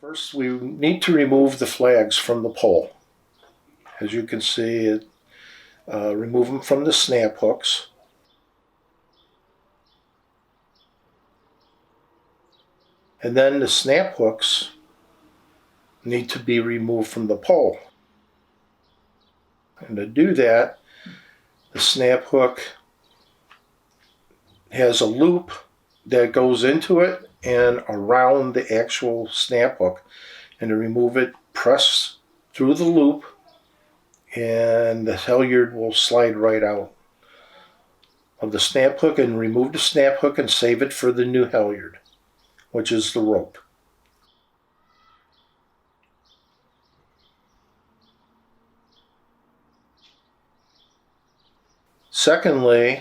First, we need to remove the flags from the pole. As you can see, remove them from the snap hooks. And then the snap hooks need to be removed from the pole. And to do that, the snap hook has a loop that goes into it and around the actual snap hook. And to remove it, press through the loop and the halyard will slide right out of the snap hook, and remove the snap hook and save it for the new halyard, which is the rope. Secondly,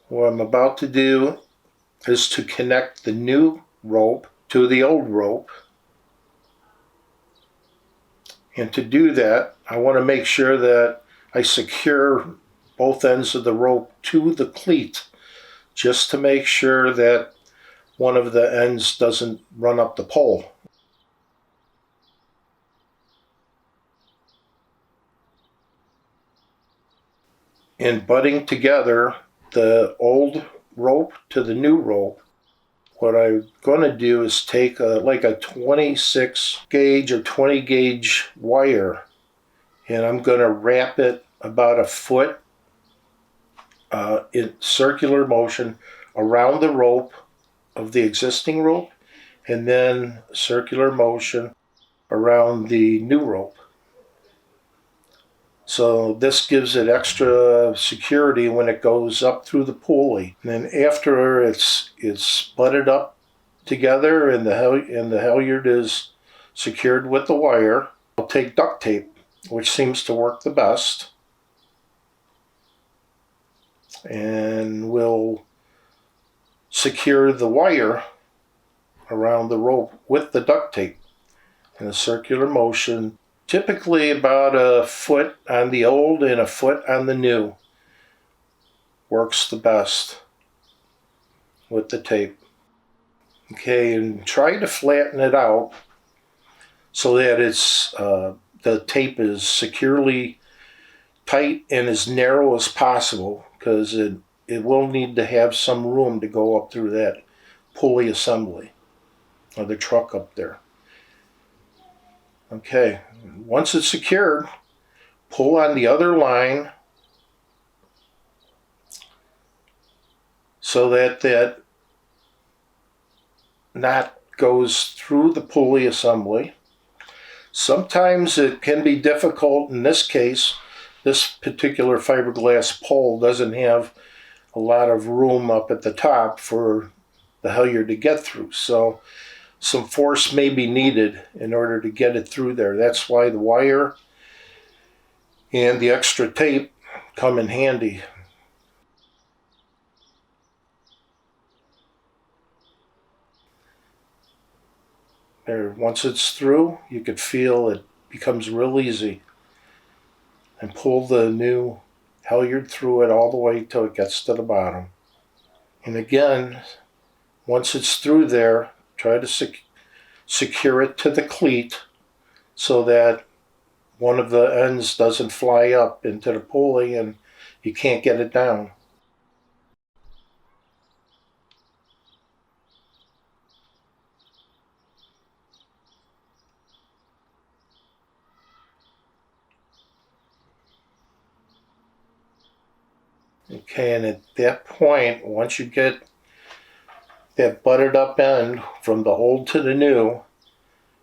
what I'm about to do is to connect the new rope to the old rope. And to do that, I want to make sure that I secure both ends of the rope to the cleat, just to make sure that one of the ends doesn't run up the pole. In butting together the old rope to the new rope, what I'm going to do is take like a 26 gauge or 20 gauge wire, and I'm going to wrap it about a foot in circular motion around the rope of the existing rope, and then circular motion around the new rope. So this gives it extra security when it goes up through the pulley. And then after it's butted up together and the halyard is secured with the wire, I'll take duct tape, which seems to work the best, and we'll secure the wire around the rope with the duct tape in a circular motion. Typically about a foot on the old and a foot on the new works the best with the tape. Okay, and try to flatten it out so that it's the tape is securely tight and as narrow as possible, because it will need to have some room to go up through that pulley assembly or the truck up there. Okay, once it's secured, pull on the other line so that that knot goes through the pulley assembly. Sometimes it can be difficult. In this case, this particular fiberglass pole doesn't have a lot of room up at the top for the halyard to get through. So some force may be needed in order to get it through there. That's why the wire and the extra tape come in handy. There, once it's through, you could feel it becomes real easy. And pull the new halyard through it all the way till it gets to the bottom. And again, once it's through there, try to secure it to the cleat so that one of the ends doesn't fly up into the pulley and you can't get it down. Okay, and at that point, once you get that butted up end from the old to the new,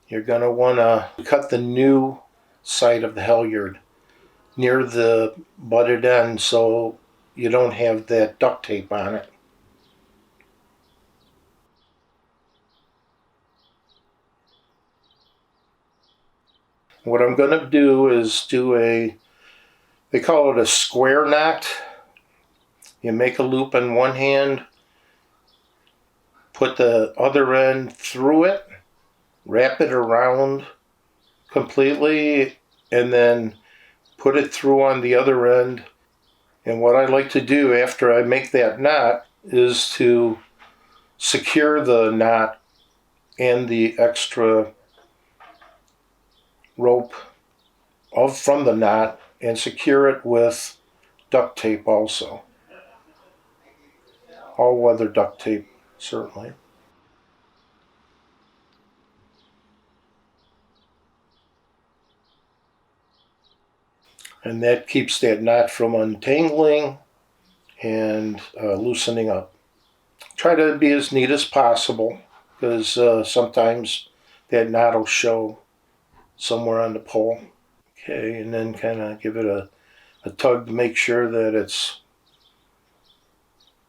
you're going to want to cut the new side of the halyard near the butted end so you don't have that duct tape on it. What I'm going to do is they call it a square knot. You make a loop on one hand, put the other end through it, wrap it around completely, and then put it through on the other end. And what I like to do after I make that knot is to secure the knot and the extra rope from the knot and secure it with duct tape also. All weather duct tape, certainly. And that keeps that knot from untangling and loosening up. Try to be as neat as possible, because sometimes that knot will show somewhere on the pole. Okay, and then kind of give it a tug to make sure that it's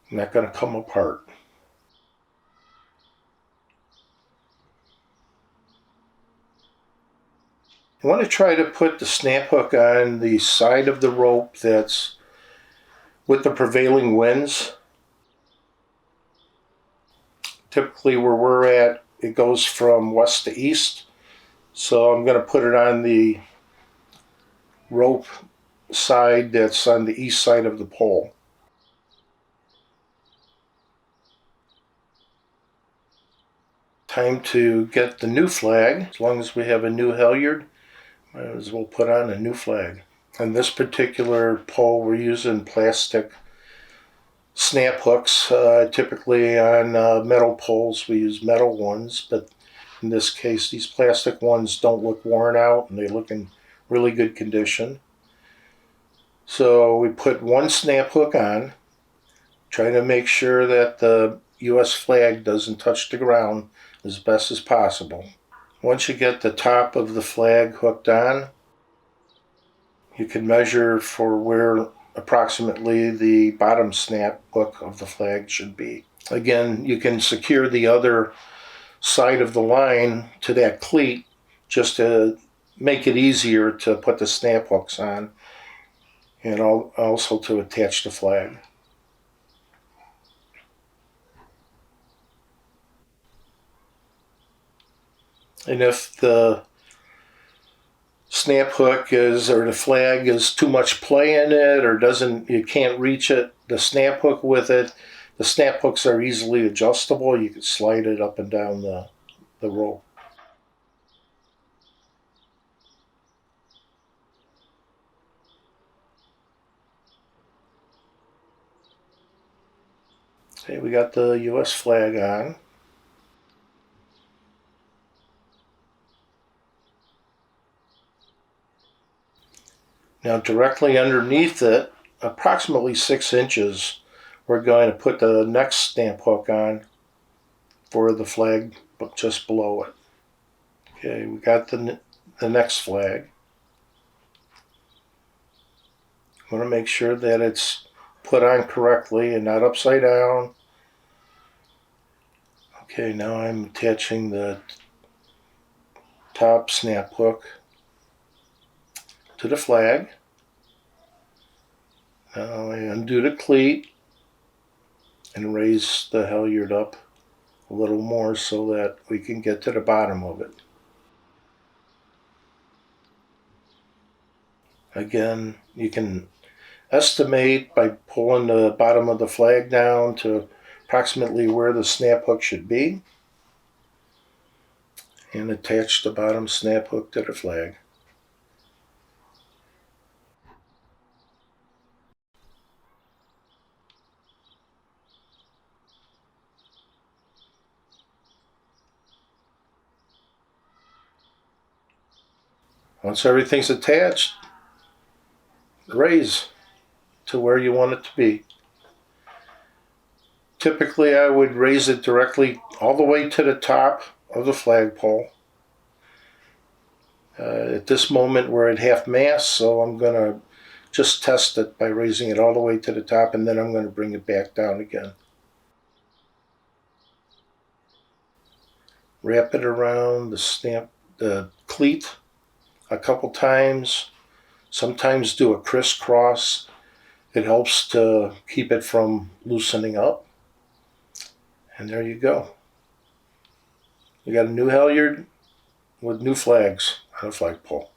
not going to come apart. You want to try to put the snap hook on the side of the rope that's with the prevailing winds. Typically where we're at, it goes from west to east. So I'm going to put it on the rope side that's on the east side of the pole. Time to get the new flag. As long as we have a new halyard, might as well put on a new flag. On this particular pole, we're using plastic snap hooks. Typically on metal poles, we use metal ones, but in this case, these plastic ones don't look worn out and they look in really good condition. So we put one snap hook on, try to make sure that the U.S. flag doesn't touch the ground as best as possible. Once you get the top of the flag hooked on, you can measure for where approximately the bottom snap hook of the flag should be. Again, you can secure the other side of the line to that cleat just to make it easier to put the snap hooks on, and also to attach the flag. And if the snap hook or the flag is too much play in it, or you can't reach it, the snap hook with it, the snap hooks are easily adjustable. You can slide it up and down the rope. Okay, we got the U.S. flag on. Now directly underneath it, approximately 6 inches, we're going to put the next snap hook on for the flag just below it. Okay, we got the next flag. I want to make sure that it's put on correctly and not upside down. Okay, now I'm attaching the top snap hook to the flag. Now I undo the cleat and raise the halyard up a little more so that we can get to the bottom of it. Again, you can estimate by pulling the bottom of the flag down to approximately where the snap hook should be, and attach the bottom snap hook to the flag. Once everything's attached, raise to where you want it to be. Typically, I would raise it directly all the way to the top of the flagpole. At this moment, we're at half mast, so I'm going to just test it by raising it all the way to the top, and then I'm going to bring it back down again. Wrap it around the cleat a couple times. Sometimes do a crisscross. It helps to keep it from loosening up. And there you go. You got a new halyard with new flags on a flagpole.